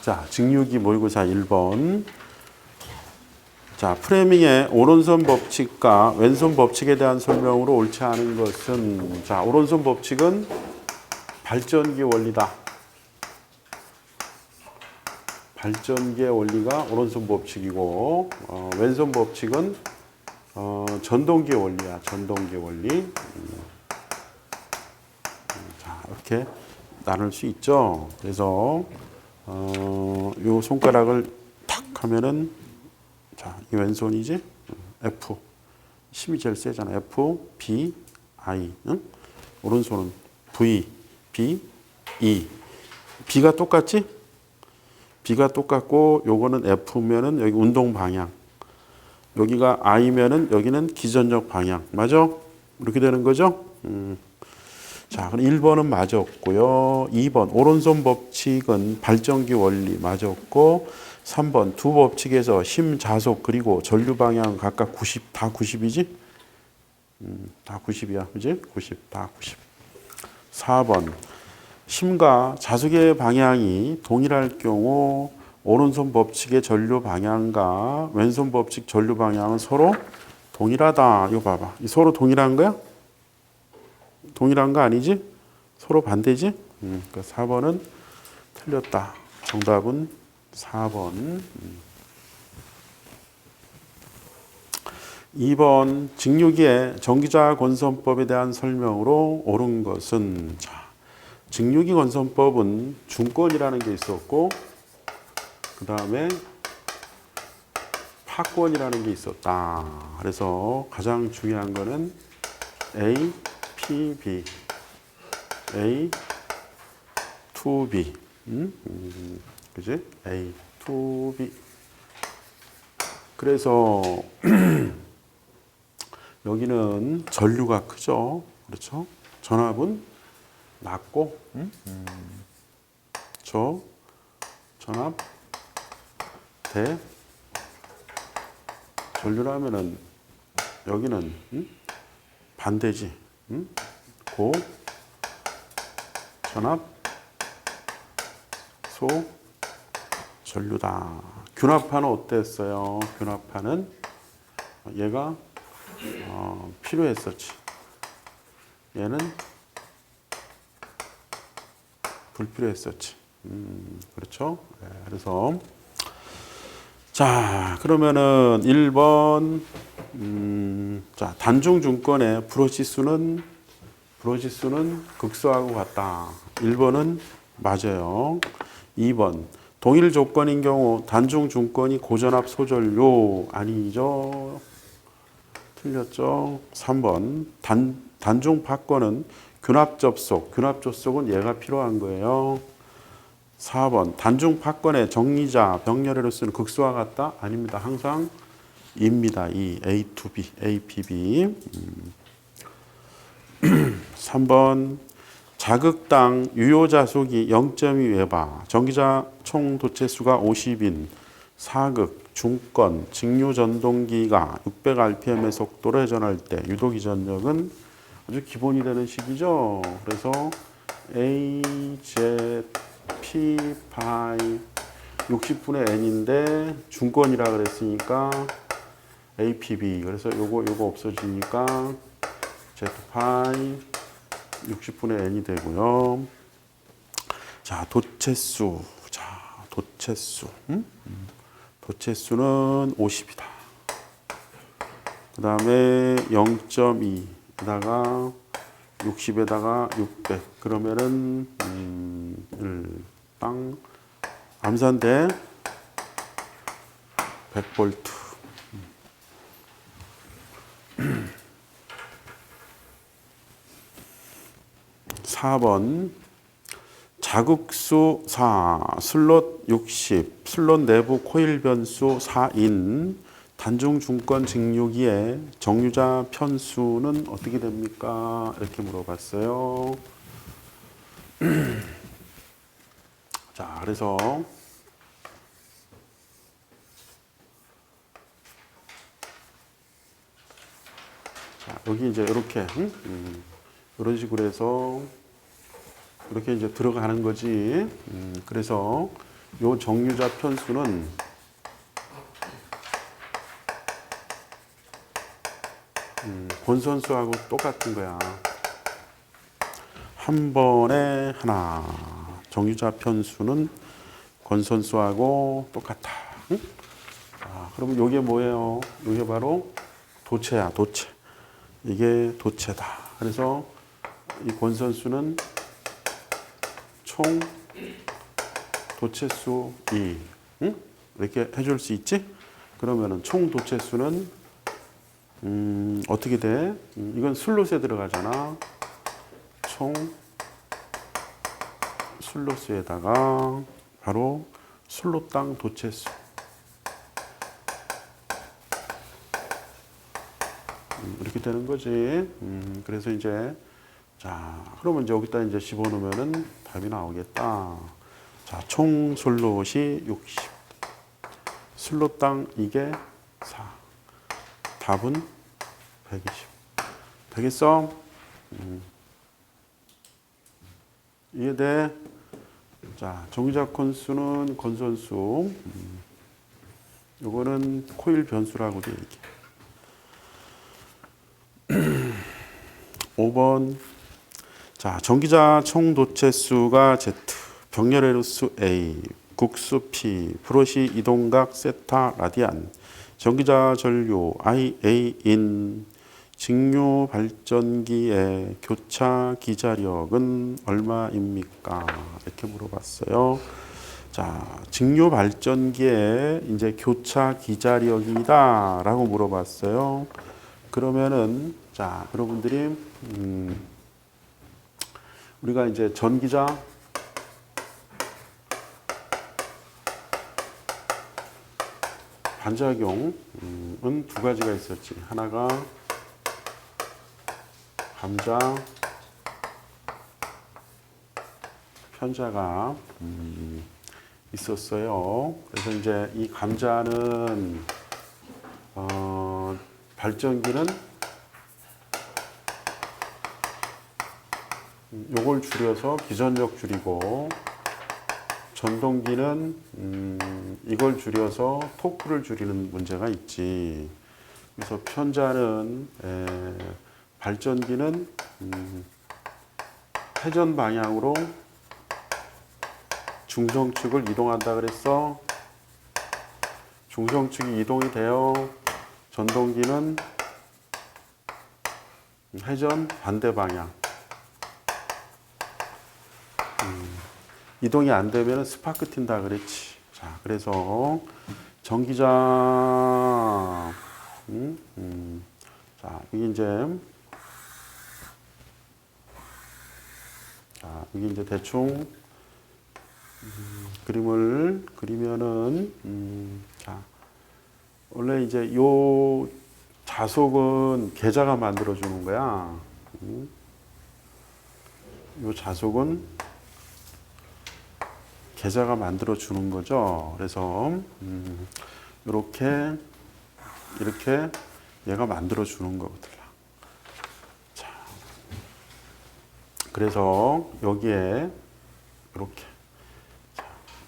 자, 직육이 모의고사 1번. 자, 프레밍의 오른손 법칙과 왼손 법칙에 대한 설명으로 옳지 않은 것은, 자, 오른손 법칙은 발전기 원리다. 발전기의 원리가 오른손 법칙이고, 왼손 법칙은 전동기 원리야. 전동기 원리. 자, 이렇게 나눌 수 있죠. 그래서 요 손가락을 탁 하면은, 자, 이 왼손이지? F. 힘이 제일 세잖아. F, B, I. 응? 오른손은 V, B, E. B가 똑같지? B가 똑같고, 요거는 F면은 여기 운동 방향. 여기가 I면은 여기는 기전적 방향. 맞아? 이렇게 되는 거죠? 자, 그럼 1번은 맞았고요. 2번, 오른손 법칙은 발전기 원리 맞았고, 3번, 두 법칙에서 힘, 자속, 그리고 전류 방향 각각 90, 다 90이지? 다 90이야. 그지? 90, 다 90. 4번, 힘과 자속의 방향이 동일할 경우, 오른손 법칙의 전류 방향과 왼손 법칙 전류 방향은 서로 동일하다. 이거 봐봐. 이 서로 동일한 거야? 동일한 거 아니지? 서로 반대지? 그러니까 4번은 틀렸다. 정답은 4번. 2번 직육의 전기자 건선법에 대한 설명으로 옳은 것은, 자, 직육이 건선법은 중권이라는 게 있었고, 그 다음에 파권이라는 게 있었다. 그래서 가장 중요한 거는 A, P, B, A, to B, 그지? A, to B. 그래서 여기는 전류가 크죠, 그렇죠? 전압은 낮고, 저 전압 대 전류라면은 여기는 반대지. 고 전압 소 전류다. 균합판은 어땠어요? 균합판은 얘가 필요했었지. 얘는 불필요했었지. 그렇죠? 네, 그래서 자, 그러면은 1번, 자, 단중 중권의 브로시수는 극소하고 같다. 1번은 맞아요. 2번, 동일 조건인 경우 단중 중권이 고전압 소전료 아니죠? 틀렸죠? 3번, 단중 파권은 균합 접속은 얘가 필요한 거예요. 4번, 단중 파권의 정리자 병렬해로서는 극소와 같다? 아닙니다. 항상 입니다. 이 A to B, A, P, B. 3번, 자극당 유효자속이 0.2웨바, 전기자 총 도체수가 50인, 사극, 중권, 직류전동기가 600rpm의 속도로 회전할 때 유도기 전력은 아주 기본이 되는 식이죠. 그래서 A, Z, P, 파이 60분의 N인데 중권이라 그랬으니까 APB. 그래서 요거 없어지니까 Z 파이 60분의 N이 되고요. 자, 도체수. 자, 도체수. 도체수는 50이다. 그 다음에 0.2에다가 60에다가 600. 그러면은, 땅, 암산대 100V. 4번, 자극수 4, 슬롯 60, 슬롯 내부 코일 변수 4인, 단중 중권 직류기의 정유자 편수는 어떻게 됩니까? 이렇게 물어봤어요. 자, 그래서 자, 여기 이제 이렇게 이런 식으로 해서 이렇게 이제 들어가는 거지. 그래서 요 정류자 편수는 권선수하고 똑같은 거야. 한 번에 하나. 정류자 편수는 권선수하고 똑같아. 응? 그러면 요게 뭐예요? 요게 바로 도체야, 도체. 이게 도체다. 그래서 이 권선수는 총 도체수 2. 응? 이렇게 해줄 수 있지? 그러면은 총 도체수는 어떻게 돼? 이건 슬롯에 들어가잖아. 총 슬롯에다가 바로 슬롯당 도체수. 이렇게 되는 거지. 그래서 이제 자, 그러면 이제 여기다 이제 집어넣으면은 답이 나오겠다. 자, 총 슬롯이 60. 슬롯당 이게 4. 답은 120. 되겠어? 이해돼? 자, 정류자 건수는 건선수. 요거는 코일 변수라고도 얘기해. 5번. 자, 전기자 총 도체수가 Z, 병렬의 수 A, 국수 P, 브러시 이동각 세타 라디안, 전기자 전류 IA인, 직류 발전기의 교차 기자력은 얼마입니까? 이렇게 물어봤어요. 자, 직류 발전기의 이제 교차 기자력이다라고 물어봤어요. 그러면은 자, 여러분들이 우리가 이제 전기자 반작용은 두 가지가 있었지. 하나가 감자, 편자가 있었어요. 그래서 이제 이 감자는 발전기는 요걸 줄여서 기전력 줄이고, 전동기는 이걸 줄여서 토크를 줄이는 문제가 있지. 그래서 편자는 발전기는 회전 방향으로 중성축을 이동한다 그랬어. 중성축이 이동이 되어 전동기는 회전 반대 방향. 이동이 안 되면 스파크 튄다 그랬지. 자, 그래서 전기자, 자, 이게 이제 대충 그림을 그리면은, 자, 원래 이제 요 자속은 계자가 만들어 주는 거야. 요 자속은 계자가 만들어 주는 거죠. 그래서 이렇게 얘가 만들어 주는 거거든. 자, 그래서 여기에 이렇게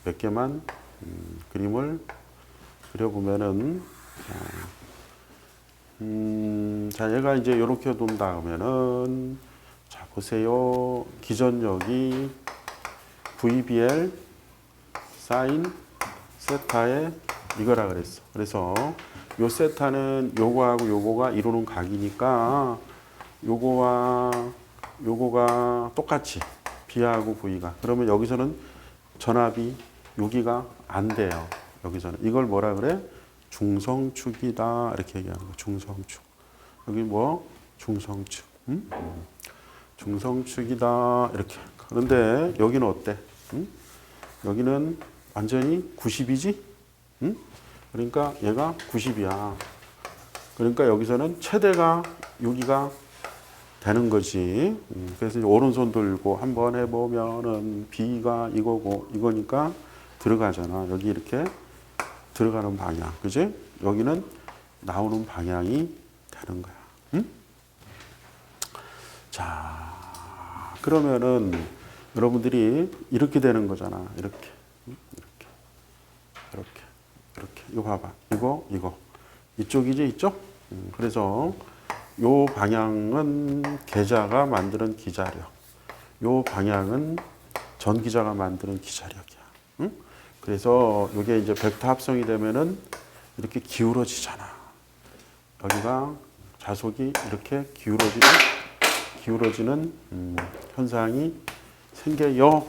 몇 개만 그림을 그려보면은, 자, 얘가 이제 이렇게 돈다 그러면은, 자, 보세요. 기전력이 VBL 사인 세타의 이거라 그랬어. 그래서 요 세타는 요거하고 요거가 이루는 각이니까 요거와 요거가 똑같이 B하고 V가. 그러면 여기서는 전압이 여기가 안 돼요. 여기서는 이걸 뭐라 그래? 중성축이다 이렇게 얘기하는 거. 중성축. 여기 뭐 중성축. 중성축이다 이렇게. 그런데 여기는 어때? 여기는 완전히 90이지? 그러니까 얘가 90이야. 그러니까 여기서는 최대가 여기가 되는 거지. 그래서 오른손 들고 한번 해보면은 B가 이거고 이거니까 들어가잖아. 여기 이렇게 들어가는 방향. 그지? 여기는 나오는 방향이 되는 거야. 자, 그러면은 여러분들이 이렇게 되는 거잖아. 이렇게. 이렇게. 이거 봐봐. 이거. 이쪽이지, 이쪽? 그래서 요 방향은 계자가 만드는 기자력. 요 방향은 전기자가 만드는 기자력이야. 응? 그래서 이게 이제 벡터 합성이 되면은 이렇게 기울어지잖아. 여기가 자속이 이렇게 기울어지는 현상이 생겨요.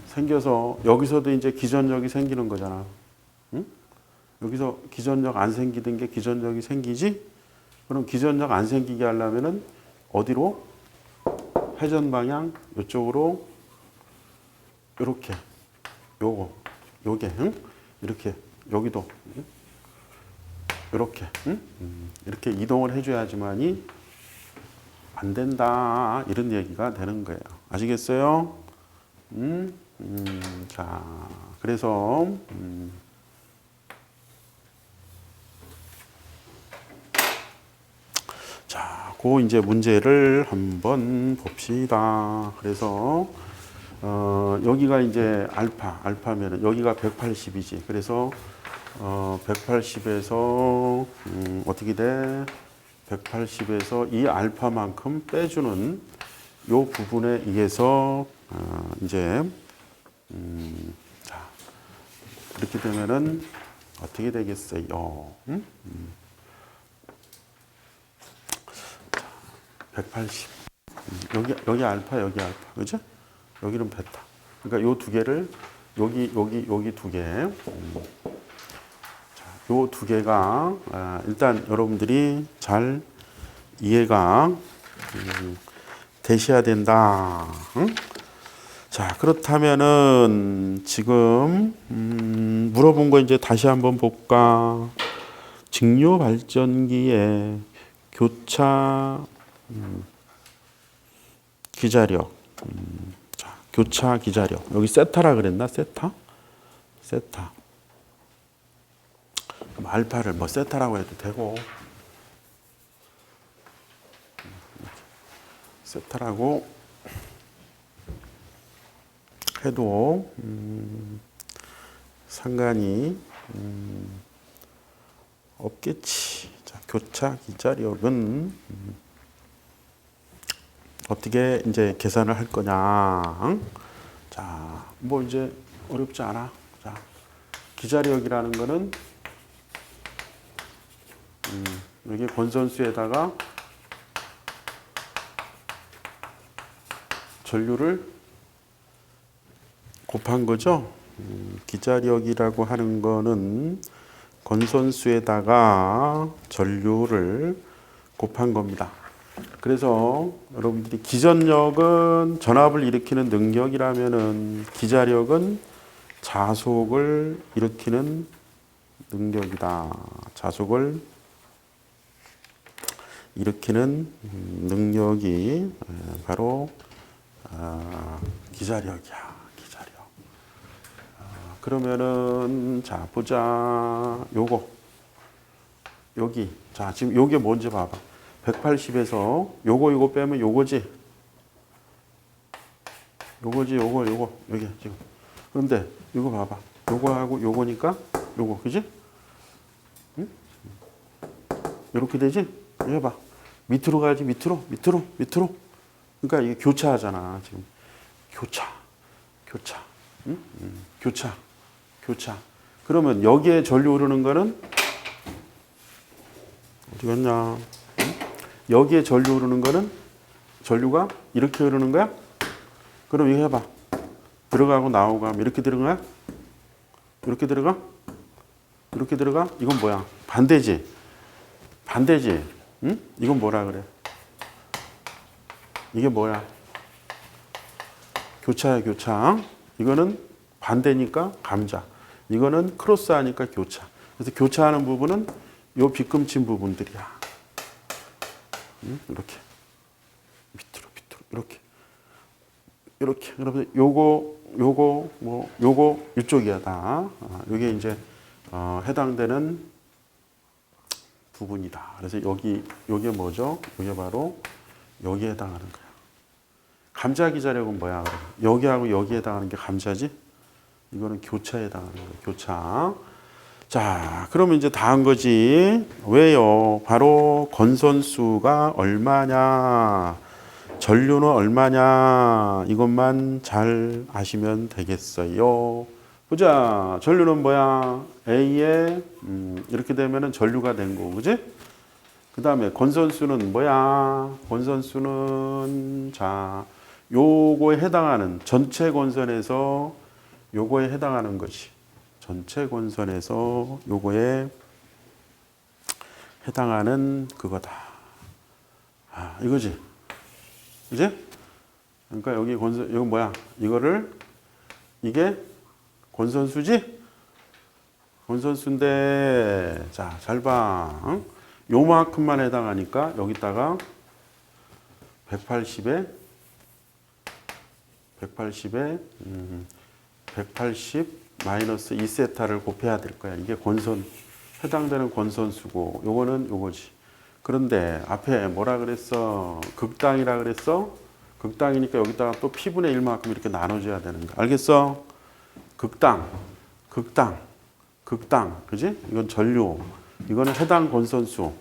생겨서 여기서도 이제 기전력이 생기는 거잖아. 응? 여기서 기전력 안 생기던 게 기전력이 생기지? 그럼 기전력 안 생기게 하려면은 어디로? 회전 방향 이쪽으로 이렇게 요게 응? 이렇게 여기도 응? 이렇게 응? 이렇게 이동을 해줘야지만이 안 된다 이런 얘기가 되는 거예요. 아시겠어요? 자 그래서 자, 그 이제 문제를 한번 봅시다. 그래서 여기가 이제 알파면은 여기가 180이지. 그래서 180에서 어떻게 돼? 180에서 이 알파만큼 빼주는 요 부분에 의해서 이제 자, 그렇게 되면은 어떻게 되겠어요? 180. 여기 알파, 여기 알파. 그죠? 여기는 베타. 그러니까 요 두 개를, 여기 두 개. 자, 요 두 개가, 일단 여러분들이 잘 이해가 되셔야 된다. 응? 자, 그렇다면은 지금, 물어본 거 이제 다시 한번 볼까? 직료 발전기의 교차 기자력. 자, 교차 기자력. 여기 세타라 그랬나? 세타. 그럼 알파를 뭐 세타라고 해도 되고. 세타라고 해도 상관이 없겠지. 자, 교차 기자력은 어떻게 이제 계산을 할 거냐? 자, 뭐 이제 어렵지 않아. 자, 기자력이라는 거는 여기 권선수에다가 전류를 곱한 거죠. 기자력이라고 하는 거는 권선수에다가 전류를 곱한 겁니다. 그래서 여러분들이 기전력은 전압을 일으키는 능력이라면은 기자력은 자속을 일으키는 능력이다. 자속을 일으키는 능력이 바로 기자력이야. 기자력. 그러면은 자 보자. 요거 여기 자 지금 요게 뭔지 봐봐. 180에서 요거 빼면 요거지. 요거 여기 지금. 그런데 이거 봐봐. 요거하고 요거니까 요거 그지? 응? 이렇게 되지? 이거 해봐. 밑으로 가야지 밑으로. 그러니까 이게 교차하잖아 지금. 교차. 응? 교차. 그러면 여기에 전류 흐르는 거는 어디 갔냐? 여기에 전류 흐르는 거는 전류가 이렇게 흐르는 거야? 그럼 이거 해봐. 들어가고 나오고 하면 이렇게 들어가? 이렇게 들어가? 이건 뭐야? 반대지? 응? 이건 뭐라 그래? 이게 뭐야? 교차야, 교차. 이거는 반대니까 감자. 이거는 크로스하니까 교차. 그래서 교차하는 부분은 요 빗금친 부분들이야. 이렇게 밑으로 이렇게 그러면 요거 이쪽이야 다. 요게 이제 해당되는 부분이다. 그래서 요게 뭐죠? 요게 바로 여기에 해당하는 거야. 감자 기자력은 뭐야? 여기하고 여기에 해당하는 게 감자지? 이거는 교차에 해당하는 거예요. 교차. 자, 그러면 이제 다 한 거지. 왜요? 바로 건선수가 얼마냐, 전류는 얼마냐, 이것만 잘 아시면 되겠어요. 보자. 전류는 뭐야? A에 이렇게 되면은 전류가 된 거고, 그지? 그 다음에 건선수는 뭐야? 건선수는 자, 요거에 해당하는 전체 건선에서 요거에 해당하는 것이 전체 건선에서 요거에 해당하는 그거다. 아, 이거지. 그지? 그러니까 여기 건선, 이거 뭐야? 이거를, 이게 건선수지? 건선수인데, 자, 잘 봐. 응? 요만큼만 해당하니까 여기다가 180에 180 마이너스 2세타를 곱해야 될 거야. 이게 건선, 해당되는 건선수고, 요거는 요거지. 그런데 앞에 뭐라 그랬어? 극당이라 그랬어? 극당이니까 여기다가 또 P분의 1만큼 이렇게 나눠줘야 되는 거야. 알겠어? 극당, 극당, 극당. 그지? 이건 전류. 이거는 해당 건선수.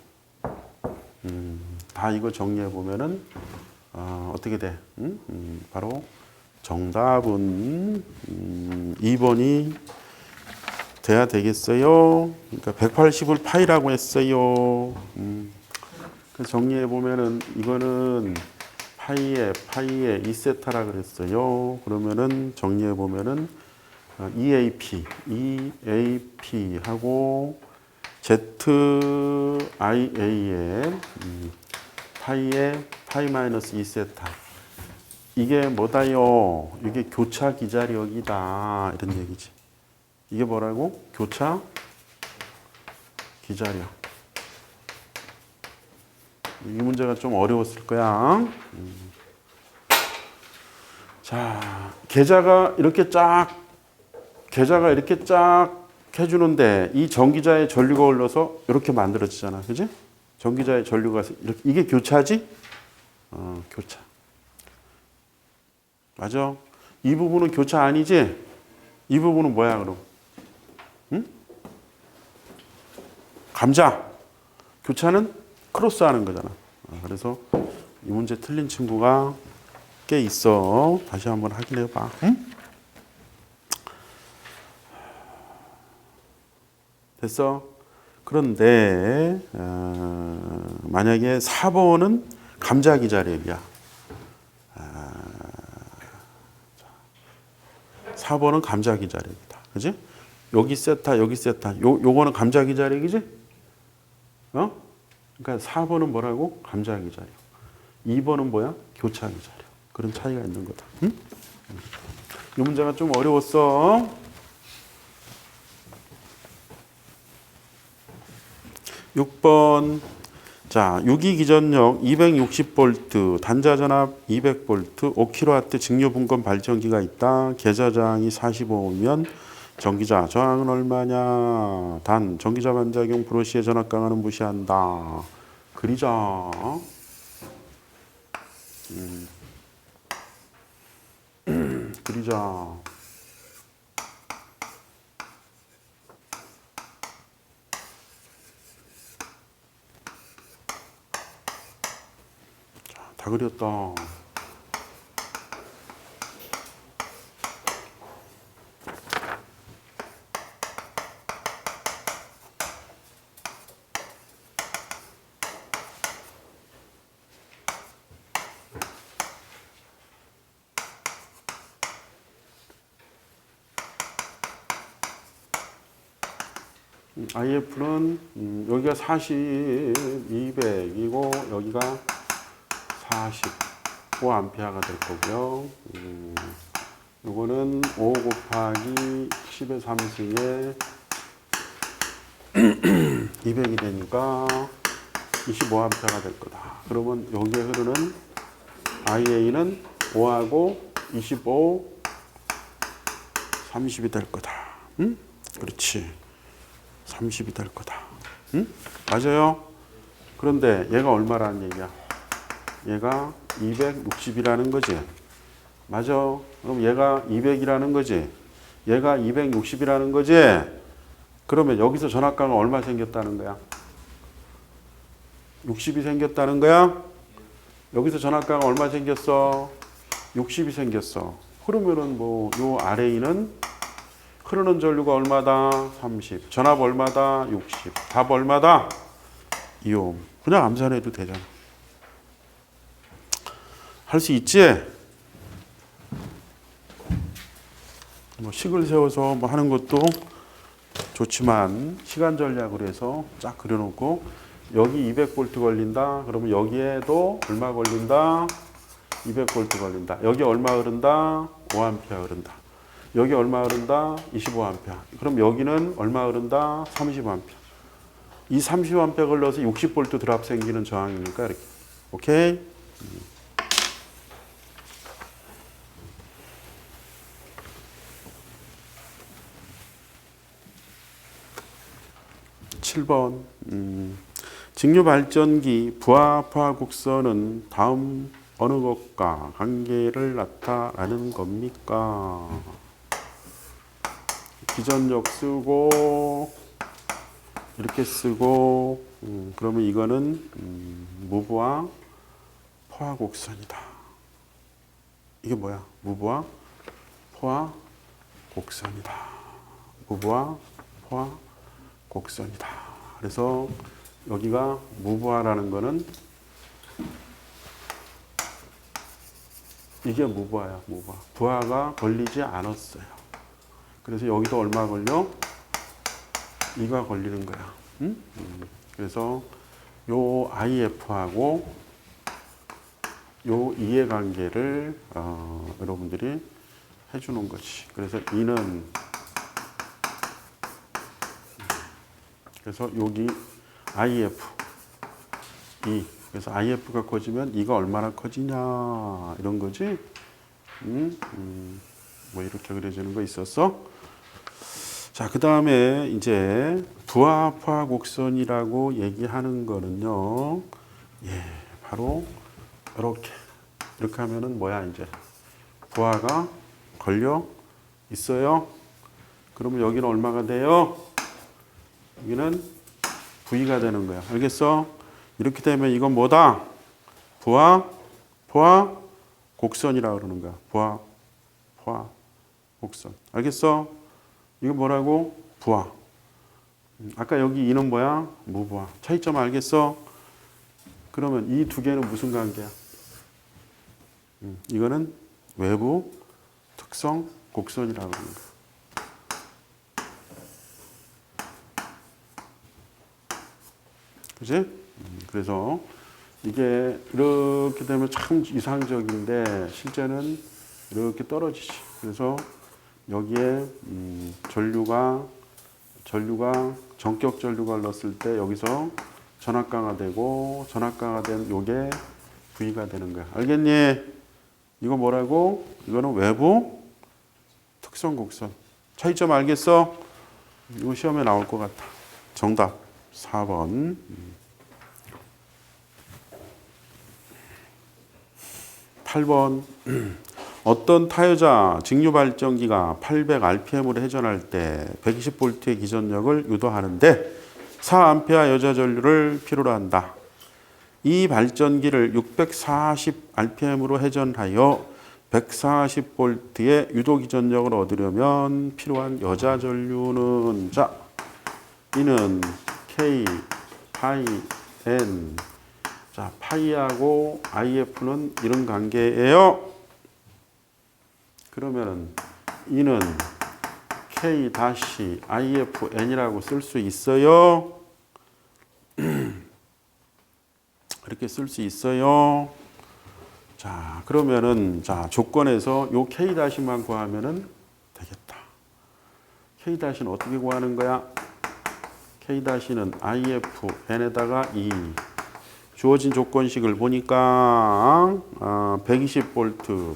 다 이거 정리해 보면은 어떻게 돼? 바로 정답은 2번이 돼야 되겠어요. 그러니까 180을 파이라고 했어요. 그래서 정리해 보면은 이거는 파이에 2세타라 그랬어요. 그러면은 정리해 보면은 EAP 하고 ZIA에 파이에 파이 마이너스 2세타. 이게 뭐다요? 이게 교차 기자력이다. 이런 얘기지. 이게 뭐라고? 교차 기자력. 이 문제가 좀 어려웠을 거야. 자, 계좌가 이렇게 쫙 해주는데 이 전기자의 전류가 흘러서 이렇게 만들어지잖아. 그지? 전기자의 전류가 이렇게, 이게 교차지? 교차. 맞아. 이 부분은 교차 아니지? 이 부분은 뭐야, 그럼? 응? 감자. 교차는 크로스 하는 거잖아. 그래서 이 문제 틀린 친구가 꽤 있어. 다시 한번 확인해 봐. 응? 됐어? 그런데 만약에 4번은 감자기자력이야. 4번은 감자기자력이다. 그지? 여기 세타, 여기 세타. 요거는 감자기자력이지? 그러니까 4번은 뭐라고? 감자기자력. 2번은 뭐야? 교차기자력. 그런 차이가 있는 거다. 응? 이 문제가 좀 어려웠어. 6번. 자, 유기기전력 260V, 단자전압 200V, 5kW 직류분권 발전기가 있다. 계좌장이 45면 전기자 저항은 얼마냐? 단 전기자 반작용 브러쉬의 전압 강하는 무시한다. 그리자. 그리자. 다 그렸다. IF는 여기가 40, 200이고 여기가 45A가 될 거고요. 요거는 5 곱하기 10의 3승에 200이 되니까 25A가 될 거다. 그러면 여기에 흐르는 IA는 5하고 25, 30이 될 거다. 응? 그렇지. 30이 될 거다. 응? 맞아요? 그런데 얘가 얼마라는 얘기야? 얘가 260이라는 거지. 맞아. 그럼 얘가 200이라는 거지. 얘가 260이라는 거지? 그러면 여기서 전압가가 얼마 생겼다는 거야? 60이 생겼다는 거야? 여기서 전압가가 얼마 생겼어? 60이 생겼어. 그러면은 뭐 요 RA는 흐르는 전류가 얼마다? 30. 전압 얼마다? 60. 답 얼마다? 2옴. 그냥 암산해도 되잖아. 할 수 있지? 뭐 식을 세워서 뭐 하는 것도 좋지만 시간 전략으로 해서 쫙 그려놓고 여기 200V 걸린다. 그러면 여기에도 얼마 걸린다? 200V 걸린다. 여기 얼마 흐른다? 5A 흐른다. 여기 얼마 흐른다? 25A. 그럼 여기는 얼마 흐른다? 30A. 이 30A 걸러서 60V 드랍 생기는 저항이니까 이렇게. 오케이? 7번. 직류 발전기 부하파 곡선은 다음 어느 것과 관계를 나타내는 겁니까? 기전력 쓰고 이렇게 쓰고 그러면 이거는 무부하 포화 곡선이다. 이게 뭐야? 무부하 포화 곡선이다. 무부하 포화 곡선이다. 그래서 여기가 무부하라는 거는 이게 무부하야. 무부하. 부하가 걸리지 않았어요. 그래서 여기도 얼마 걸려? 2가 걸리는 거야. 그래서 요 IF하고 요 이해관계를 여러분들이 해주는 거지. 그래서 이는 그래서 여기 IF 2 그래서 IF가 커지면 이가 얼마나 커지냐 이런 거지. 뭐 이렇게 그려지는 거 있었어. 자, 그 다음에 이제 부하포화 곡선이라고 얘기하는 거는요. 예, 바로 이렇게 하면은 뭐야 이제 부하가 걸려 있어요. 그러면 여기는 얼마가 돼요? 여기는 V가 되는 거야. 알겠어? 이렇게 되면 이건 뭐다? 포화 곡선이라고 그러는 거야. 포화 곡선. 알겠어? 이거 뭐라고? 부하. 아까 여기 이는 뭐야? 무부하. 차이점 알겠어? 그러면 이 두 개는 무슨 관계야? 이거는 외부 특성 곡선이라고 하는 거야. 그지? 그래서 이게 이렇게 되면 참 이상적인데 실제는 이렇게 떨어지지. 그래서 여기에 전류가 전격 전류가 흘렀을 때 여기서 전압가가 되고 전압가가 된 요게 V가 되는 거야. 알겠니? 이거 뭐라고? 이거는 외부 특성 곡선. 차이점 알겠어? 이거 시험에 나올 것 같아. 정답 4번. 8번. 어떤 타여자 직류 발전기가 800rpm으로 회전할 때 120V의 기전력을 유도하는데 4A 여자 전류를 필요로 한다. 이 발전기를 640rpm으로 회전하여 140V의 유도 기전력을 얻으려면 필요한 여자 전류는 자, 이는 K, 파이, N. 자, 파이하고 IF는 이런 관계예요. 그러면은 이는 K-IFN이라고 쓸 수 있어요. 이렇게 쓸 수 있어요. 자, 그러면은 자, 조건에서 요 K-만 구하면은 되겠다. K-는 어떻게 구하는 거야? K-는 IFN에다가 2. 주어진 조건식을 보니까 120V.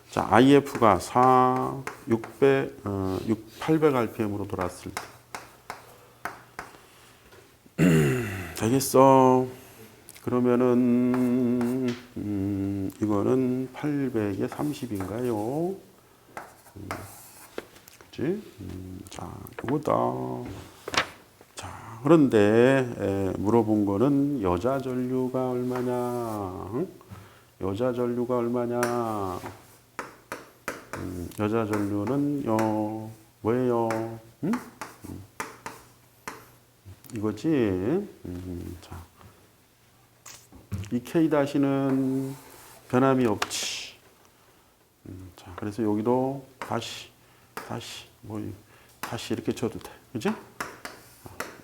자, IF가 800rpm으로 돌았을 때. 되겠어. 그러면은 이거는 800에 30인가요? 그지? 자, 요거다. 자, 그런데 물어본 거는 여자 전류가 얼마냐? 응? 여자 전류가 얼마냐? 여자 전류는요, 뭐예요? 응? 이거지? 자, 이 K-는 변함이 없지. 자, 그래서 여기도 다시 이렇게 쳐도 돼. 그지?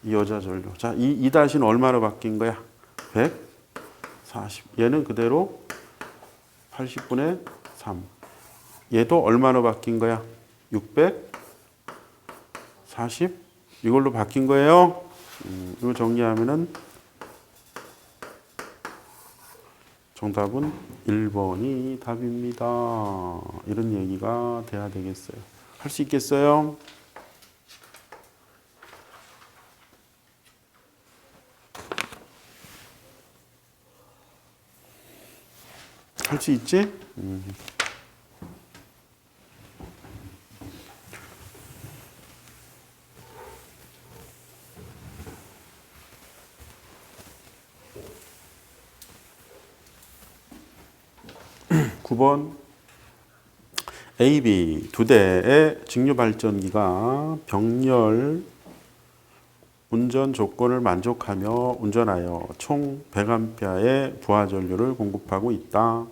이 여자 전류. 자, 이 다시는 얼마로 바뀐 거야? 140. 얘는 그대로 80분의 3. 얘도 얼마로 바뀐 거야? 640. 이걸로 바뀐 거예요. 이거 정리하면은 정답은 1번이 답입니다. 이런 얘기가 돼야 되겠어요. 할 수 있겠어요? 할 수 있지? 9번 AB 두 대의 직류 발전기가 병렬 운전 조건을 만족하며 운전하여 총 100A의 부하 전류를 공급하고 있다.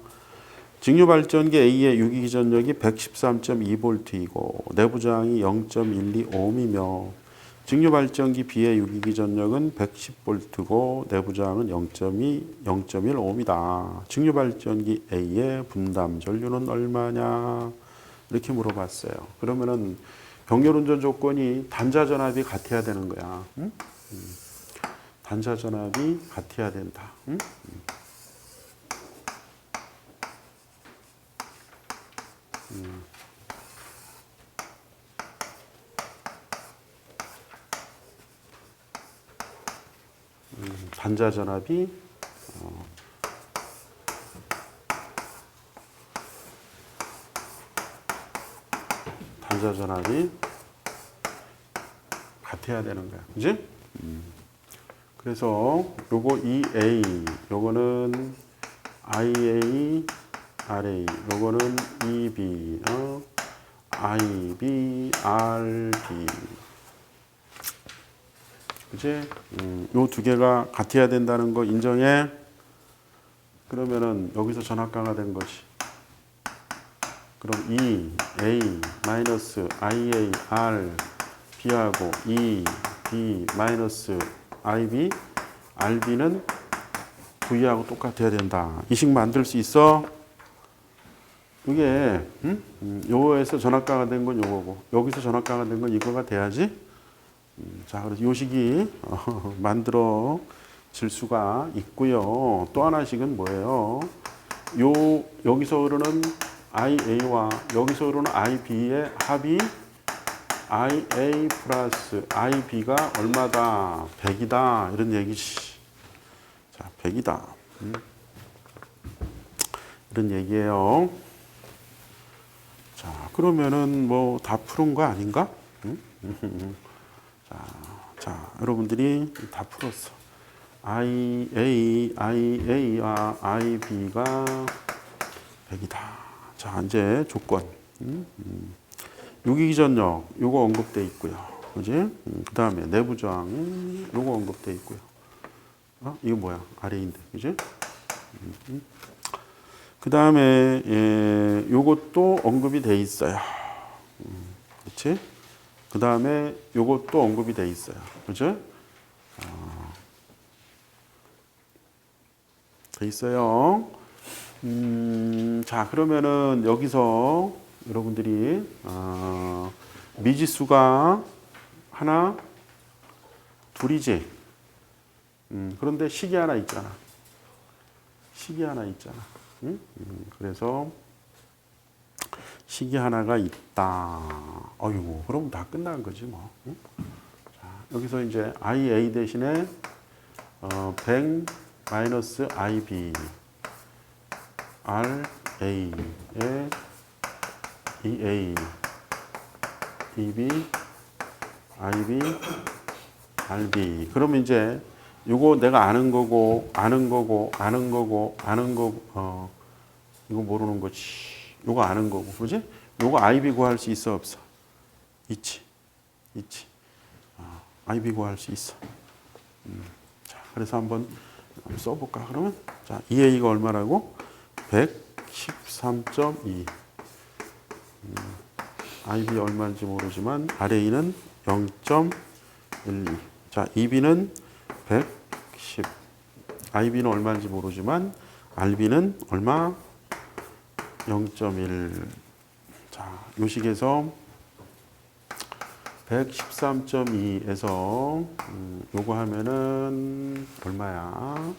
직류 발전기 A의 유기 전력이 113.2V이고 내부 저항이 0.12ohm이며 직류 발전기 B의 유기 전력은 110V고 내부 저항은 0.1ohm이다. 직류 발전기 A의 분담 전류는 얼마냐? 이렇게 물어봤어요. 그러면은 병렬 운전 조건이 단자 전압이 같아야 되는 거야. 응? 단자 전압이 같아야 된다. 응? 단자 전압이 단자 전압이 같아야 되는 거야. 그지? 그래서 요거 EA, 요거는 IA, RA, 요거는 EB, IB, RB. 그지? 요 두 개가 같아야 된다는 거 인정해? 그러면은 여기서 전압 강화된 거지. 그럼 E, A, 마이너스 IA, R, B하고 E, B, 마이너스 IB, RB는 V하고 똑같아야 된다. 이 식 만들 수 있어? 이게 요거에서 전압 강화된 건 요거고 여기서 전압 강화된 건 이거가 돼야지. 자, 그래서 요 식이 만들어질 수가 있고요. 또 하나씩은 뭐예요? 여기서 흐르는 IA와 여기서 흐르는 IB의 합이 IA 플러스 IB가 얼마다? 100이다. 이런 얘기지. 자, 100이다. 이런 얘기예요. 자, 그러면은 뭐 다 푸른 거 아닌가? 자, 여러분들이 다 풀었어. IA와 IB가 100이다. 자, 이제 조건. 유기 전력, 요거 언급돼 있고요. 그지? 그 다음에 내부 저항, 요거 언급돼 있고요. 이거 뭐야? 아래인데, 그지? 그 다음에, 요것도 언급이 돼 있어요. 그렇지? 그 다음에 요것도 언급이 돼 있어요. 그죠? 돼 있어요. 자, 그러면은 여기서 여러분들이 미지수가 하나, 둘이지. 그런데 식이 하나 있잖아. 식이 하나 있잖아. 그래서 식이 하나가 있다. 어이구, 그럼 다 끝난 거지 뭐. 자, 여기서 이제 IA 대신에 100 마이너스 IB RA의 EA EB, IB, RB. 그러면 이제 요거 내가 아는 거고, 이거 모르는 거지. 요거 아는 거고, 그지? 요거 IB 구할 수 있어, 없어? 있지. IB 구할 수 있어. 자, 그래서 한번 써볼까, 그러면? 자, EA가 얼마라고? 113.2. IB 얼마인지 모르지만, RA는 0.12. 자, EB는 110. IB는 얼마인지 모르지만, RB는 얼마? 0.1. 자, 요 식에서 113.2에서 요거 하면은 얼마야?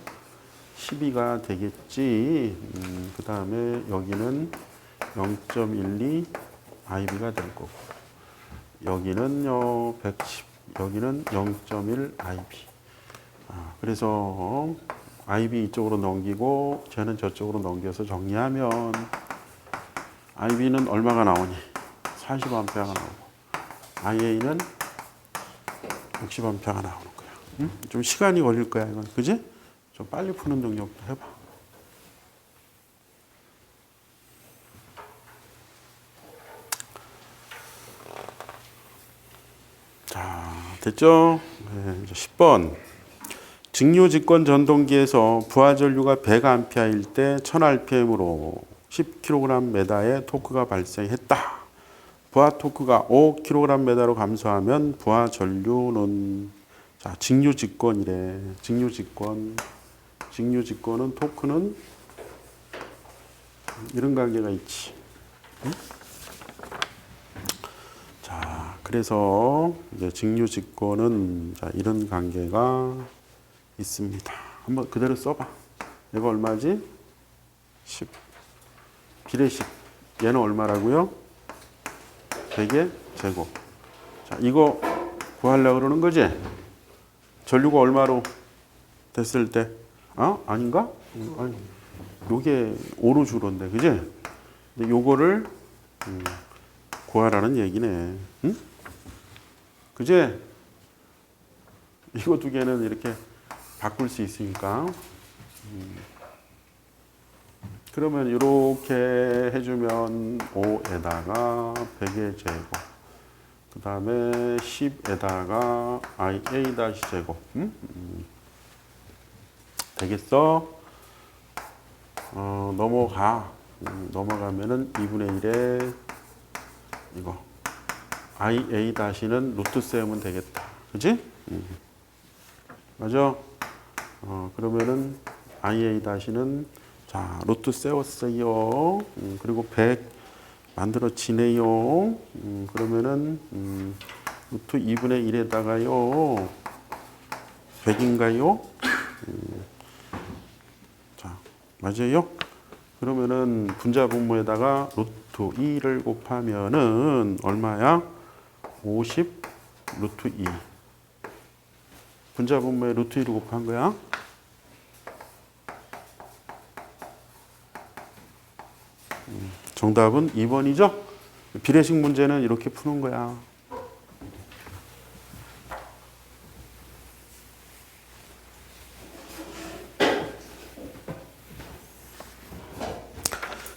12가 되겠지. 그 다음에 여기는 0.12 IB가 될 거고, 여기는요 110, 여기는 0.1 IB. 그래서 IB 이쪽으로 넘기고 쟤는 저쪽으로 넘겨서 정리하면 IB는 얼마가 나오니? 40A가 나오고 IA는 60A가 나오는 거야. 응? 좀 시간이 걸릴 거야 이건, 그지? 좀 빨리 푸는 능력도 해봐. 자, 됐죠? 네, 이제 10번. 직류-직권 전동기에서 부하 전류가 100A일 때 1000rpm으로 10kg/m의 토크가 발생했다. 부하 토크가 5kg/m로 감소하면 부하 전류는, 자, 직류-직권이래. 직류-직권은 토크는 이런 관계가 있지. 응? 자, 그래서 이제 직류-직권은 자, 이런 관계가 있습니다. 한번 그대로 써봐. 이거 얼마지? 10. 비례식. 얘는 얼마라고요? 100의 제곱. 자, 이거 구하려고 그러는 거지? 전류가 얼마로 됐을 때? 아닌가? 아니, 요게 5로 줄었는데, 그지? 근데 요거를 구하라는 얘기네. 응? 그지? 이거 두 개는 이렇게 바꿀 수 있으니까. 그러면 이렇게 해주면 5에다가 100의 제곱, 그 다음에 10에다가 IA 다시 제곱. 되겠어? 넘어가. 넘어가면은 2분의 1에 이거 IA 다시는 루트 세우면 되겠다. 그지? 맞아? 그러면은 IA 다시는, 자, 루트 세웠어요. 그리고 100 만들어지네요. 그러면은 루트 2분의 1에다가요 100인가요? 자, 맞아요? 그러면은 분자 분모에다가 루트 2를 곱하면은 얼마야? 50 루트 2. 분자 분모에 루트 2를 곱한 거야. 정답은 2번이죠? 비례식 문제는 이렇게 푸는 거야.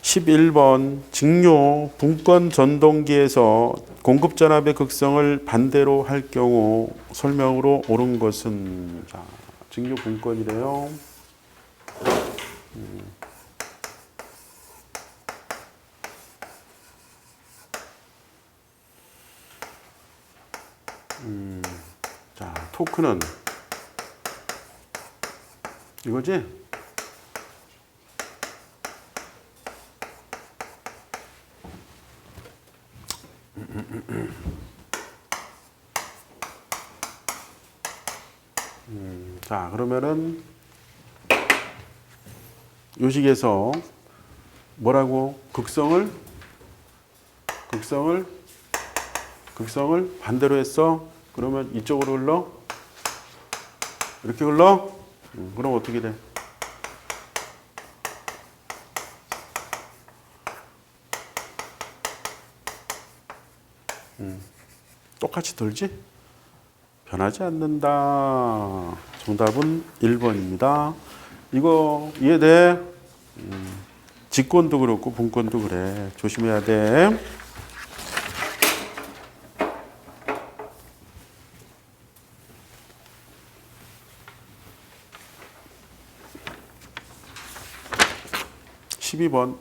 (11번) 직류 분권 전동기에서 공급 전압의 극성을 반대로 할 경우 설명으로 옳은 것은, 자, 직류 분권이래요. 자, 토크는 이거지? 자, 그러면은 요식에서 뭐라고? 극성을 반대로 했어? 그러면 이쪽으로 흘러? 이렇게 흘러? 그럼 어떻게 돼? 똑같이 돌지? 변하지 않는다. 정답은 1번입니다. 이거 이해돼? 직권도 그렇고 분권도 그래. 조심해야 돼. (12번)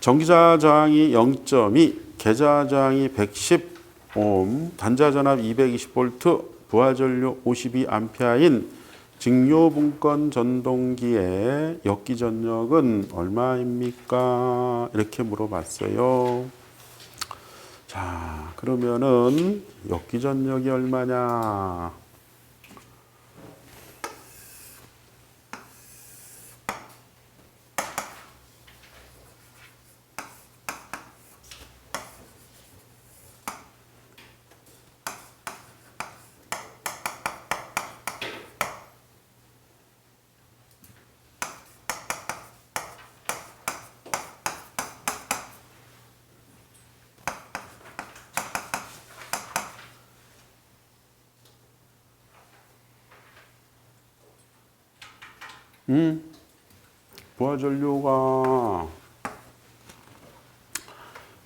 전기자 저항이 0.2, 계자 저항이 110옴, 단자 전압 220V, 부하 전류 52A인 직료분권 전동기의 역기 전력은 얼마입니까? 이렇게 물어봤어요. 자, 그러면은 역기 전력이 얼마냐? 부하 전류가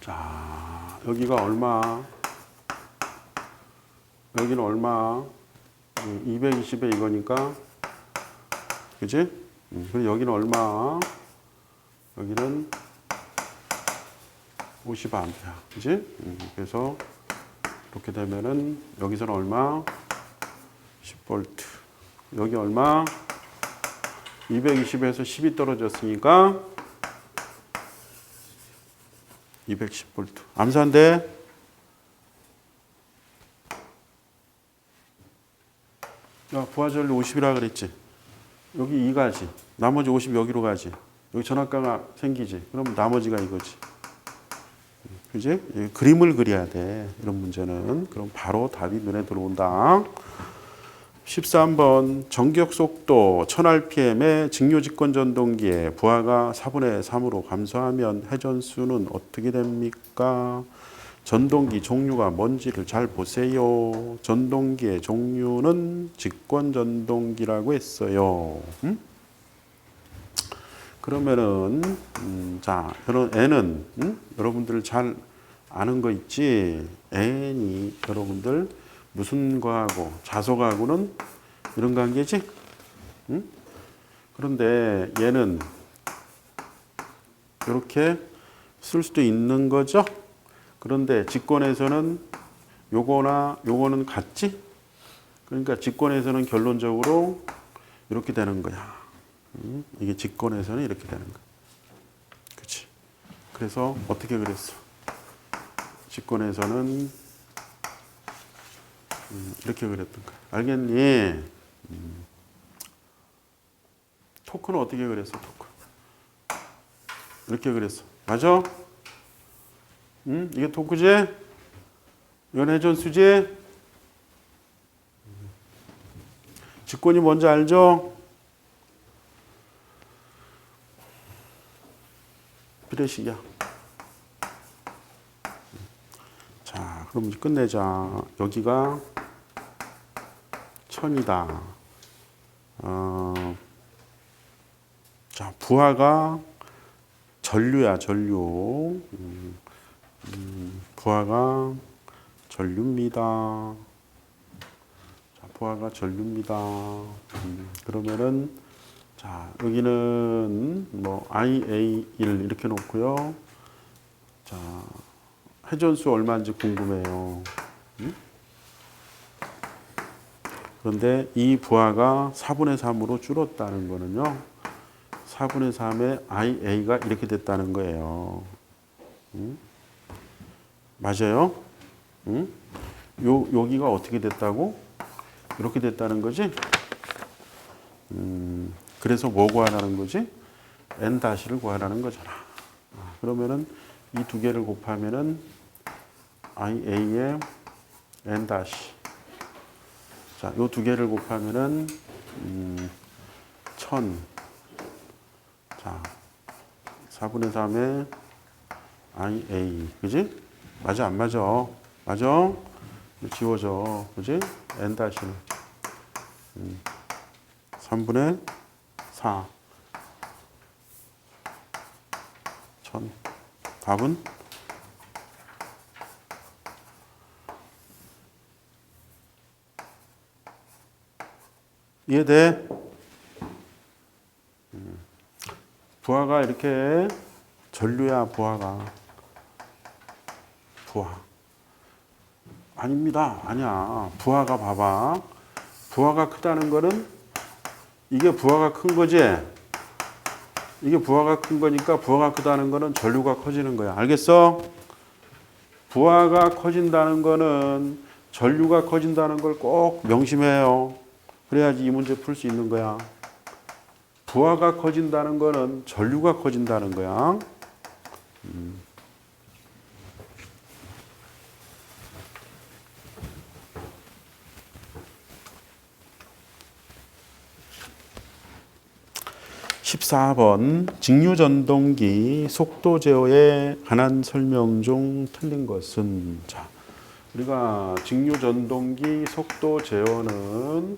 자 여기가 얼마? 여기는 얼마? 220에 이거니까 그지? 그리고 여기는 얼마? 여기는 50A 그지? 그래서 이렇게 되면은 여기서는 얼마? 10V 여기 얼마? 220에서 10이 떨어졌으니까 210V. 암산돼? 야, 부하전류 50이라 그랬지. 여기 2 가지. 나머지 50 여기로 가지. 여기 전압가가 생기지. 그럼 나머지가 이거지. 그지? 그림을 그려야 돼. 이런 문제는. 그럼 바로 답이 눈에 들어온다. 13번 전격 속도 1000rpm의 직료직권 전동기에 부하가 4분의 3으로 감소하면 회전수는 어떻게 됩니까? 전동기 종류가 뭔지를 잘 보세요. 전동기의 종류는 직권 전동기라고 했어요. 그러면은 자, N은 여러분들 잘 아는 거 있지? N이 여러분들 무슨 거하고 자소하고는 이런 관계지? 응? 그런데 얘는 이렇게 쓸 수도 있는 거죠? 그런데 직권에서는 요거나 요거는 같지? 그러니까 직권에서는 결론적으로 이렇게 되는 거야. 이게 직권에서는 이렇게 되는 거야. 그치? 그래서 어떻게 그랬어? 직권에서는 이렇게 그랬던 거야. 알겠니? 토크는 어떻게 그랬어? 토크. 이렇게 그랬어. 맞아? 이게 토크지? 이건 회전수지? 직권이 뭔지 알죠? 비례식이야. 자, 그럼 이제 끝내자. 여기가 1000이다. 자, 부하가 전류야, 전류. 부하가 전류입니다. 자, 부하가 전류입니다. 그러면은 자, 여기는 뭐 IA1 이렇게 놓고요. 자, 회전수 얼마인지 궁금해요. 그런데 이 부하가 4분의 3으로 줄었다는 거는요. 4분의 3의 IA가 이렇게 됐다는 거예요. 맞아요? 여기가 어떻게 됐다고? 이렇게 됐다는 거지? 그래서 뭐 구하라는 거지? N-를 구하라는 거잖아. 그러면은 이 두 개를 곱하면은 IA의 N-. 자, 요 두 개를 곱하면은 1000. 자, 4분의 3의 IA. 그지? 맞아, 안 맞아? 맞아? 지워져. 그지? n 다시는 3분의 4 1000. 답은 이해돼? 부하가 이렇게 전류야. 부하가 부하 아닙니다. 아니야. 부하가 봐봐. 부하가 크다는 거는 이게 부하가 큰 거지. 이게 부하가 큰 거니까 부하가 크다는 거는 전류가 커지는 거야. 알겠어? 부하가 커진다는 거는 전류가 커진다는 걸 꼭 명심해요. 그래야지 이 문제 풀 수 있는 거야. 부하가 커진다는 거는 전류가 커진다는 거야. 14번 직류전동기 속도 제어에 관한 설명 중 틀린 것은? 자, 우리가 직류전동기 속도 제어는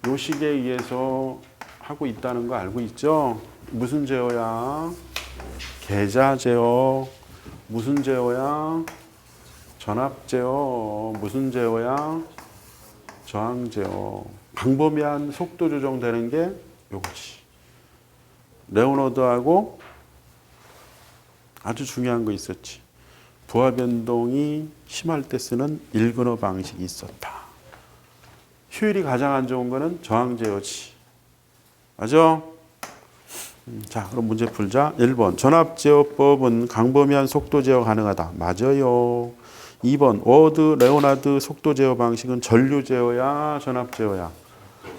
요식에 의해서 하고 있다는 거 알고 있죠? 무슨 제어야? 계자 제어. 무슨 제어야? 전압 제어. 무슨 제어야? 저항 제어. 광범위한 속도 조정되는 게 요거지. 레오노드하고 아주 중요한 거 있었지. 부하 변동이 심할 때 쓰는 일근어 방식이 있었다. 효율이 가장 안 좋은 거는 저항 제어지. 맞아? 자, 그럼 문제 풀자. 1번 전압 제어법은 광범위한 속도 제어 가능하다. 맞아요. 2번 워드 레오나드 속도 제어 방식은 전류 제어야, 전압 제어야?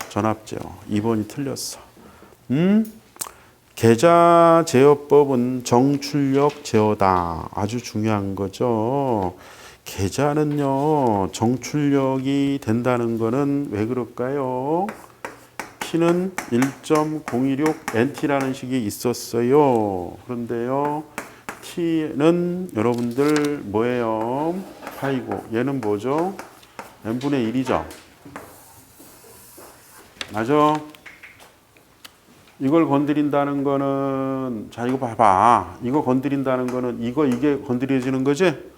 전압 제어. 2번이 틀렸어. 계자 제어법은 정출력 제어다. 아주 중요한 거죠. 계자는요, 정출력이 된다는 거는 왜 그럴까요? T는 1.026 NT라는 식이 있었어요. 그런데요, T는 여러분들 뭐예요? 파이고, 얘는 뭐죠? n분의 1이죠. 맞아? 이걸 건드린다는 거는, 자, 이거 봐봐. 이거 건드린다는 거는 이게 건드려지는 거지?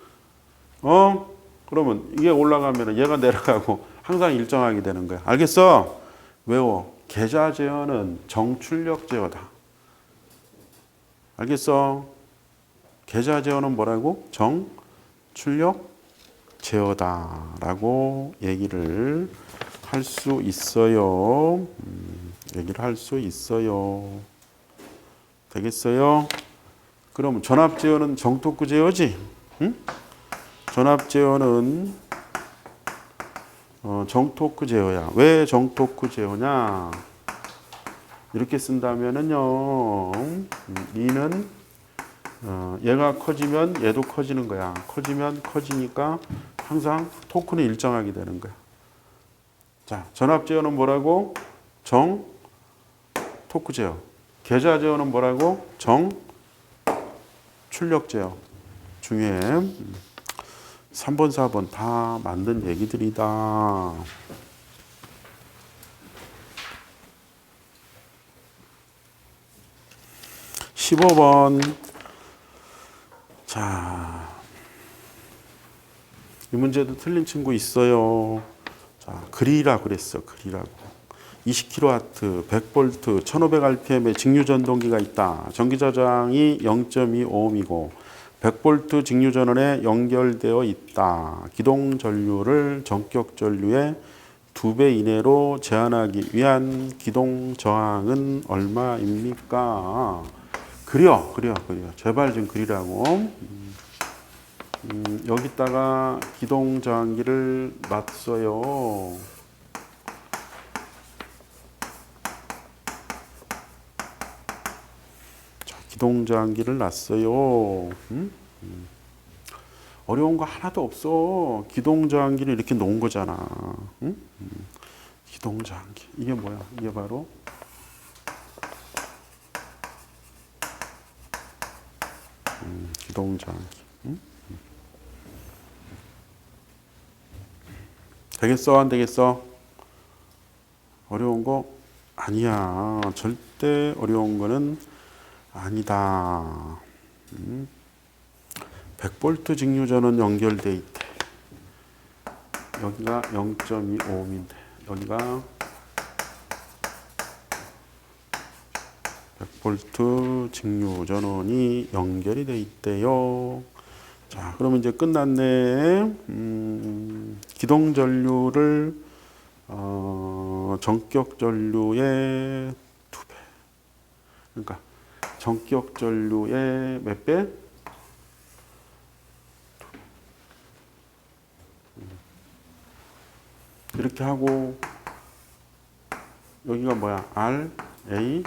그러면 이게 올라가면 얘가 내려가고 항상 일정하게 되는 거야. 알겠어? 외워. 계자 제어는 정출력 제어다. 알겠어? 계자 제어는 뭐라고? 정출력 제어다라고 얘기를 할 수 있어요. 얘기를 할 수 있어요. 되겠어요? 그럼 전압 제어는 정토크 제어지? 응? 전압 제어는 정토크 제어야. 왜 정토크 제어냐? 이렇게 쓴다면은요, 이는 얘가 커지면 얘도 커지는 거야. 커지면 커지니까 항상 토크는 일정하게 되는 거야. 자, 전압 제어는 뭐라고? 정 토크 제어. 계자 제어는 뭐라고? 정 출력 제어. 중요해. 3번, 4번 다 만든 얘기들이다. 15번. 자, 이 문제도 틀린 친구 있어요. 자, 그리라 그랬어. 그리라고. 20kW, 100V, 1500rpm의 직류전동기가 있다. 전기저장이 0.2ohm이고 100V 직류전원에 연결되어 있다. 기동전류를 전격전류의 2배 이내로 제한하기 위한 기동저항은 얼마입니까? 그려. 제발 좀 그리라고. 여기다가 기동저항기를 놨어요. 자, 기동저항기를 놨어요. 어려운 거 하나도 없어. 기동저항기를 이렇게 놓은 거잖아. 기동저항기. 이게 뭐야? 이게 바로 기동저항기. 되겠어? 안 되겠어? 어려운 거 아니야. 절대 어려운 거는 아니다. 100V 직류전원 연결돼 있대. 여기가 0.25ohm인데 여기가 100V 직류전원이 연결이 돼 있대요. 자, 그러면 이제 끝났네. 기동 전류를 전격 전류의 2배. 그러니까 전격 전류의 몇 배? 이렇게 하고 여기가 뭐야? R, A,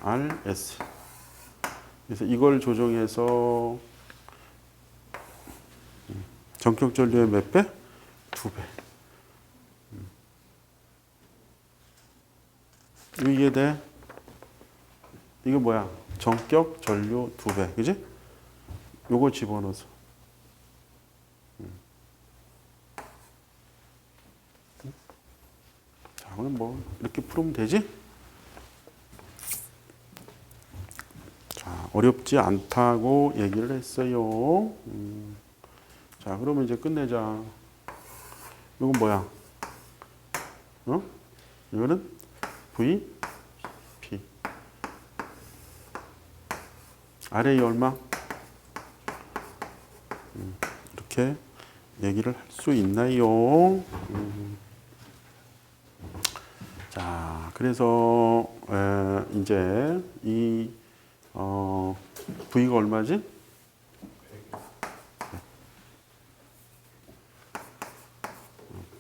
R, S. 그래서 이걸 조정해서 전격 전류의 몇 배? 2배. 이게 돼? 이거 뭐야? 전격 전류 2배. 그지? 요거 집어넣어서. 자, 그럼 뭐 이렇게 풀으면 되지? 자, 어렵지 않다고 얘기를 했어요. 자, 그러면 이제 끝내자. 이건 뭐야? 어? 이거는 V, P. RA 얼마? 이렇게 얘기를 할 수 있나요? 자, 그래서 이제 이 V가 얼마지?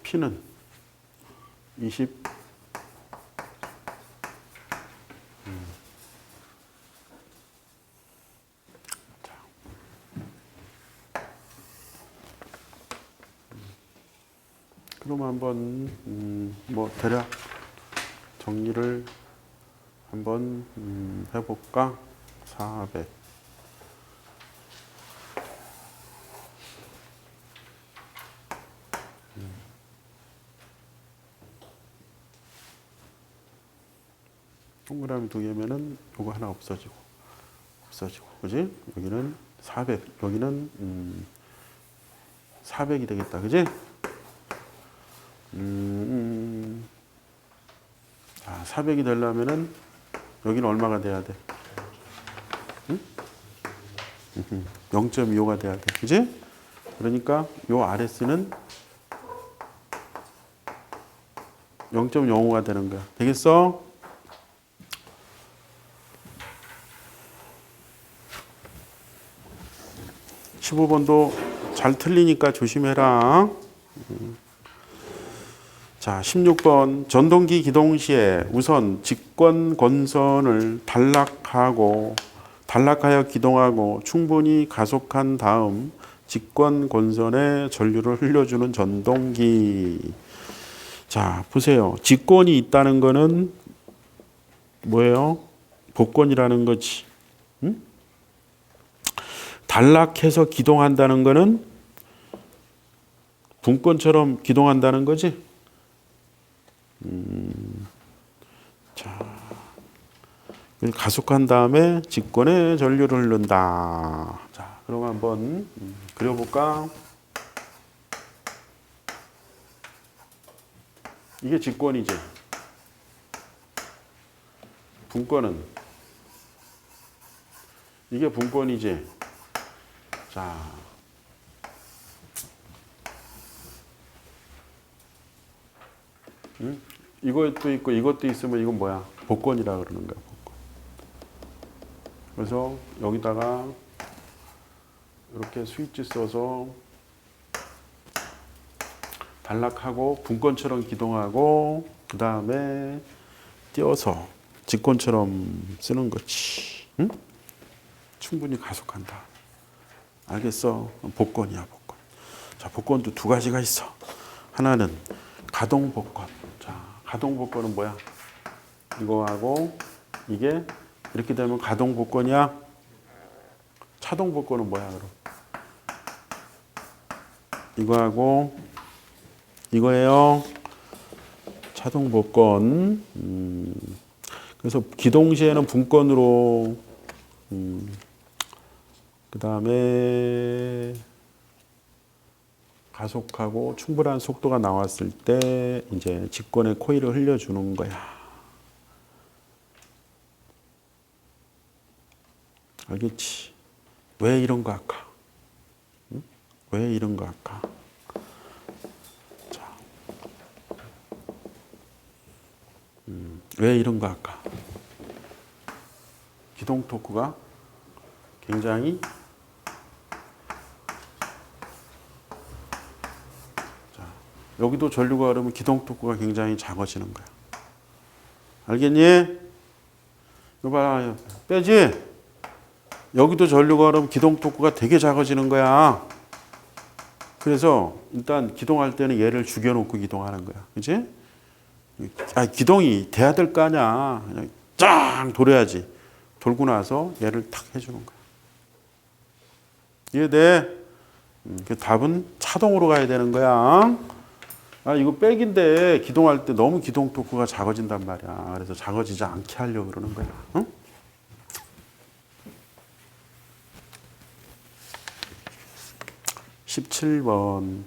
P는 20. 그럼 한번 뭐 대략 정리를 한번 해볼까? 400. 동그라미 2개면은 요거 하나 없어지고, 그지? 여기는 400, 여기는 400이 되겠다, 그지? 자, 400이 되려면은 여기는 얼마가 돼야 돼? 응? 0.25가 돼야 돼, 그지? 그러니까 요 RS는 0.05가 되는 거야. 되겠어? 15번도 잘 틀리니까 조심해라. 자, 16번. 전동기 기동 시에 우선 직권 권선을 단락하여 기동하고 충분히 가속한 다음 직권 권선에 전류를 흘려주는 전동기. 자, 보세요. 직권이 있다는 거는 뭐예요? 복권이라는 거지. 응? 단락해서 기동한다는 거는 분권처럼 기동한다는 거지. 자, 가속한 다음에 직권에 전류를 흐른다. 자, 그럼 한번 그려볼까? 이게 직권이지. 분권은 이게 분권이지. 자, 이것도 있고 이것도 있으면 이건 뭐야? 복권이라 그러는 거야. 복권. 그래서 여기다가 이렇게 스위치 써서 단락하고 분권처럼 기동하고 그 다음에 띄어서 직권처럼 쓰는 거지. 응? 충분히 가속한다. 알겠어? 복권이야, 복권. 자, 복권도 두 가지가 있어. 하나는 가동 복권. 자, 가동 복권은 뭐야? 이거하고 이게 이렇게 되면 가동 복권이야. 차동 복권은 뭐야, 그럼? 이거하고 이거예요. 자동 복권. 그래서 기동시에는 분권으로, 그 다음에 가속하고 충분한 속도가 나왔을 때 이제 직권의 코일을 흘려주는 거야. 알겠지? 왜 이런 거 할까? 응? 왜 이런 거 할까? 자, 왜 이런 거 할까? 기동 토크가 굉장히 여기도 전류가 흐르면 기동 토크가 굉장히 작아지는 거야. 알겠니? 이거 봐, 빼지? 여기도 전류가 흐르면 기동 토크가 되게 작아지는 거야. 그래서 일단 기동할 때는 얘를 죽여놓고 기동하는 거야. 그치? 기동이 돼야 될 거 아니야. 그냥 짱 돌아야지. 돌고 나서 얘를 탁 해주는 거야. 이해돼? 그 답은 차동으로 가야 되는 거야. 이거 백인데 기동할 때 너무 기동 토크가 작아진단 말이야. 그래서 작아지지 않게 하려고 그러는 거야. 응? 17번.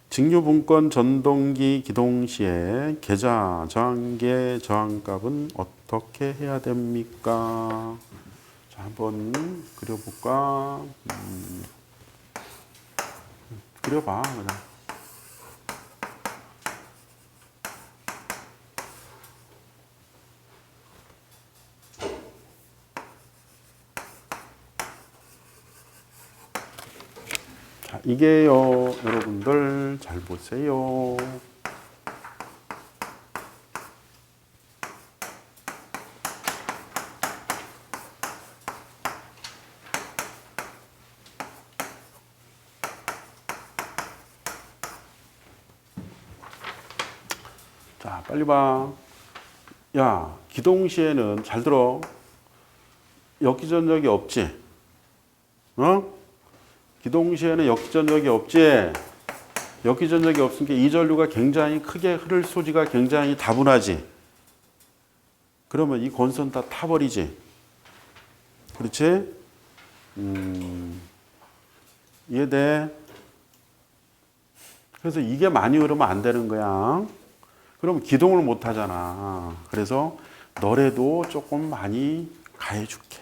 직류분권 전동기 기동 시에 계좌 저항계 저항값은 어떻게 해야 됩니까? 자, 한번 그려볼까? 그려봐, 그냥. 자, 이게요, 여러분들 잘 보세요. 자, 빨리 봐. 야, 기동 시에는 잘 들어. 역기전력이 없지? 어? 기동 시에는 역기전력이 없지? 역기전력이 없으니까 이 전류가 굉장히 크게 흐를 소지가 굉장히 다분하지? 그러면 이 권선 다 타버리지? 그렇지? 이해돼? 그래서 이게 많이 흐르면 안 되는 거야. 그럼 기동을 못 하잖아. 그래서 너래도 조금 많이 가해줄게.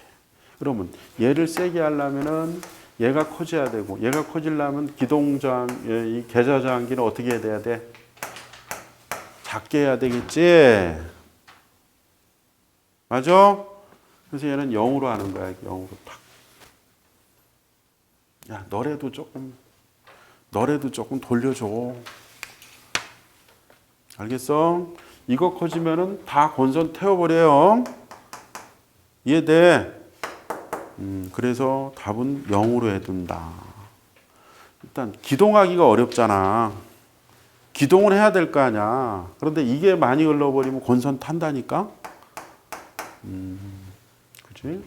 그러면 얘를 세게 하려면은 얘가 커져야 되고, 얘가 커지려면 기동저항, 이 계좌저항기는 어떻게 해야 돼? 작게 해야 되겠지? 맞아? 그래서 얘는 0으로 하는 거야. 0으로 탁. 야, 너래도 조금 돌려줘. 알겠어? 이거 커지면은 다 권선 태워버려요. 이해돼? 그래서 답은 0으로 해둔다. 일단 기동하기가 어렵잖아. 기동을 해야 될 거 아니야. 그런데 이게 많이 흘러버리면 권선 탄다니까? 그치?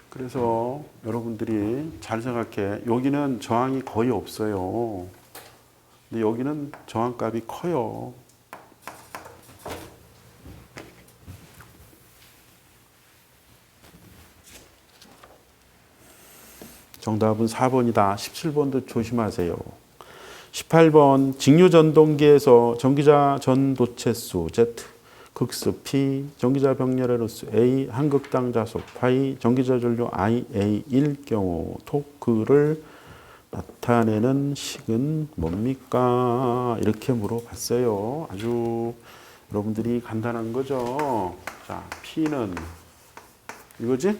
그래서 여러분들이 잘 생각해. 여기는 저항이 거의 없어요. 근데 여기는 저항값이 커요. 정답은 4번이다. 17번도 조심하세요. 18번 직류전동기에서 전기자 전도체수 Z, 극수 P, 전기자 병렬의 로스 A, 한극당 자속 파이, 전기자 전류 IA일 경우 토크를 나타내는 식은 뭡니까? 이렇게 물어봤어요. 아주 여러분들이 간단한 거죠. 자, P는 이거지?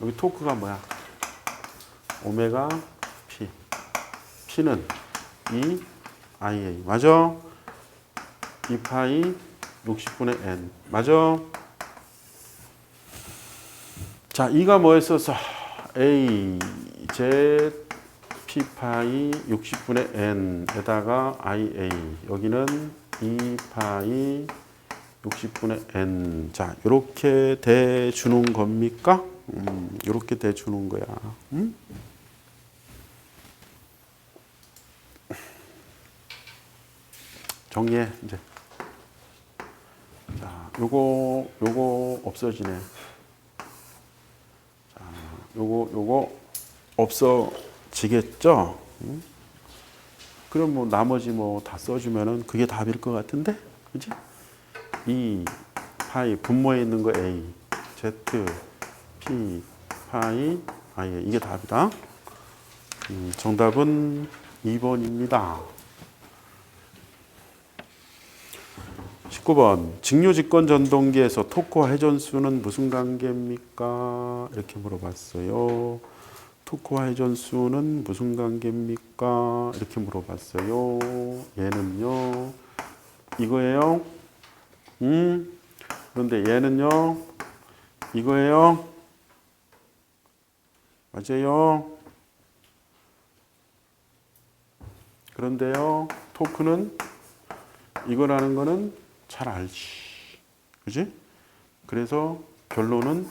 여기 토크가 뭐야? 오메가 P. P는 2 IA. 맞아? 2파이 60분의 N. 맞아? 자, 이가 뭐였었어? A, Z, P파이 60분의 N에다가 IA. 여기는 2파이 60분의 N. 자, 이렇게 대주는 겁니까? 이렇게 대주는 거야. 응? 정리해 이제. 자, 요거 없어지네. 자, 요거 없어지겠죠? 응? 그럼 뭐 나머지 뭐 다 써주면은 그게 답일 것 같은데, 그지? 이 파이 분모에 있는 거 A, Z, P, 파이, I 이게 답이다. 정답은 2번입니다. 19번 직류직권 전동기에서 토크와 회전수는 무슨 관계입니까? 이렇게 물어봤어요. 토크와 회전수는 무슨 관계입니까? 이렇게 물어봤어요. 얘는요 이거예요. 그런데 얘는요 이거예요. 맞아요. 그런데요 토크는 이거라는 거는 잘 알지. 그지? 그래서 결론은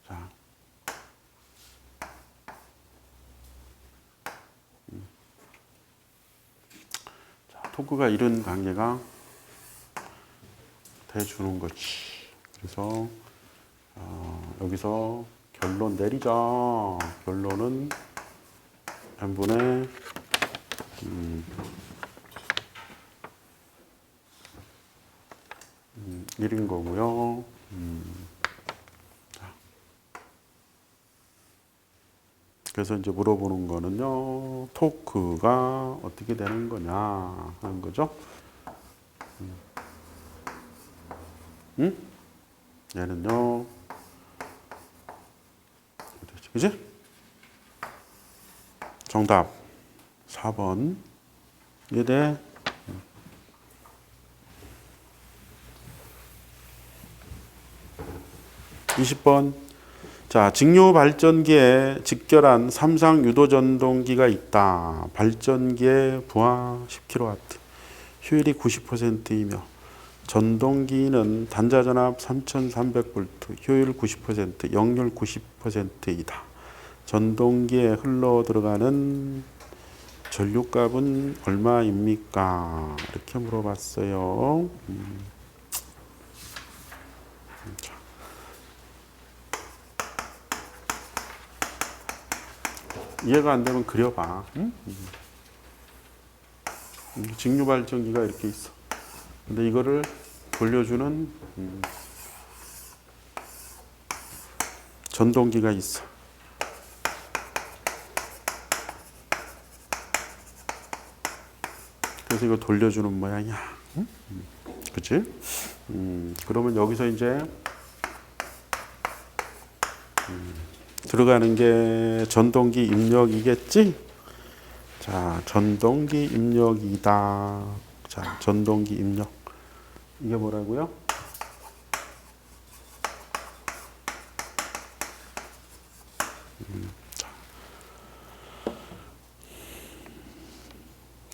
자, 토크가 이런 관계가 돼주는 거지. 그래서 여기서 결론 내리자. 결론은 n분의 1인 거고요. 그래서 이제 물어보는 거는요, 토크가 어떻게 되는 거냐 하는 거죠. 얘는요, 그지? 정답 4번. 이해돼? 20번. 자, 직류 발전기에 직결한 삼상 유도 전동기가 있다. 발전기의 부하 10kW, 효율이 90%이며 전동기는 단자전압 3300V, 효율 90%, 역률 90%이다. 전동기에 흘러 들어가는 전류값은 얼마입니까? 이렇게 물어봤어요. 이해가 안 되면 그려봐. 직류 발전기가 이렇게 있어. 근데 이거를 돌려주는 전동기가 있어. 그래서 이거 돌려주는 모양이야. 그치? 그러면 여기서 이제 들어가는 게 전동기 입력이겠지? 자, 전동기 입력이다. 자, 전동기 입력. 이게 뭐라고요?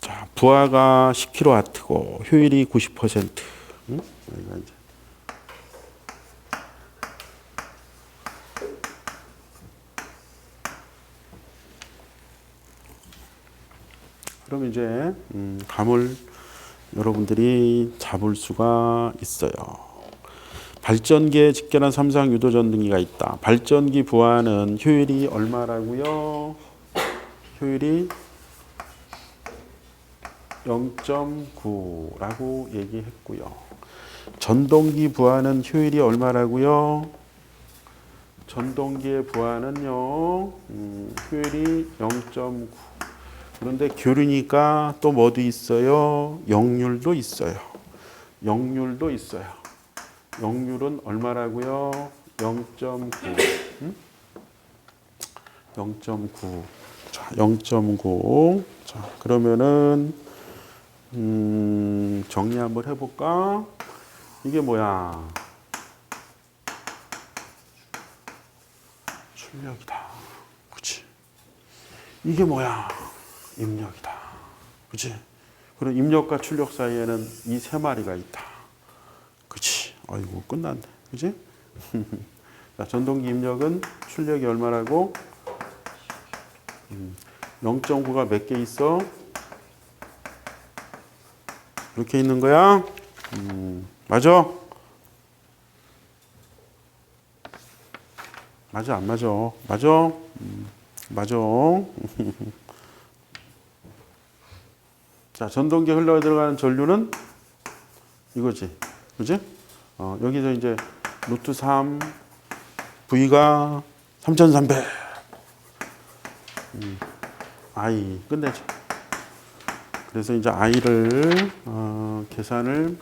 자, 부하가 10kW고 효율이 90%. 여기가 이제 그럼 이제 감을 여러분들이 잡을 수가 있어요. 발전기에 직결한 삼상 유도 전등기가 있다. 발전기 부하는 효율이 얼마라고요? 효율이 0.9라고 얘기했고요. 전동기 부하는 효율이 얼마라고요? 전동기의 부하는요, 효율이 0.9. 그런데 교류니까 또 뭐도 있어요? 역률도 있어요. 역률도 있어요. 역률은 얼마라고요? 0.9. 0.9. 자, 0.9. 자, 그러면은 정리 한번 해볼까? 이게 뭐야? 출력이다. 그치? 이게 뭐야? 입력이다. 그치? 그럼 입력과 출력 사이에는 이 세 마리가 있다. 그치? 아이고, 끝났네. 그치? 자, 전동기 입력은 출력이 얼마라고? 0.9가 몇 개 있어? 이렇게 있는 거야? 맞아? 맞아, 안 맞아? 맞아? 맞아. 자, 전동기 흘러 들어가는 전류는 이거지. 그지? 여기서 이제 루트 3, V가 3,300. I 끝내죠. 그래서 이제 I를 계산을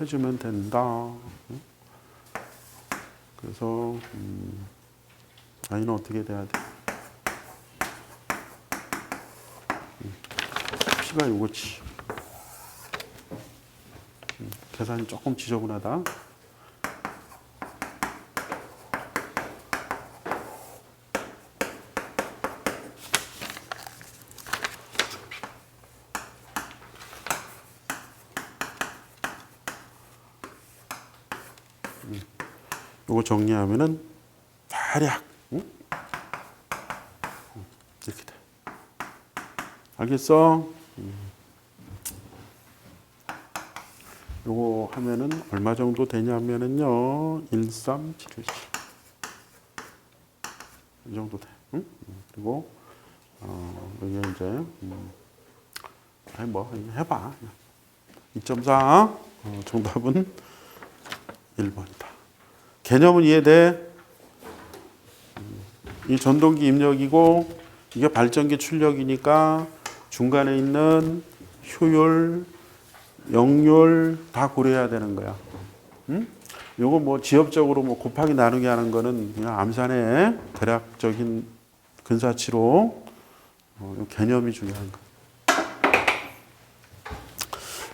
해주면 된다. 그래서 I는 어떻게 돼야 돼? P가 이거지. 계산이 조금 지저분하다. 이거 정리하면은 대략 이렇게 돼. 알겠어? 요거 하면은 얼마 정도 되냐면은요 1377. 이 정도 돼. 응? 그리고 여기 이제 뭐 해봐. 2.4 정답은 1번이다. 개념은 이해돼? 이 전동기 입력이고 이게 발전기 출력이니까 중간에 있는 효율, 역률 다 고려해야 되는 거야. 응? 요거 뭐 지엽적으로 뭐 곱하기 나누기 하는 거는 그냥 암산의 대략적인 근사치로 요 개념이 중요한 거.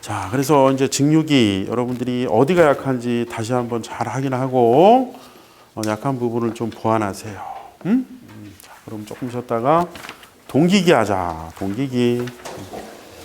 자, 그래서 이제 직육이 여러분들이 어디가 약한지 다시 한번 잘 확인하고 약한 부분을 좀 보완하세요. 자, 그럼 조금 쉬었다가 동기기 하자. 동기기.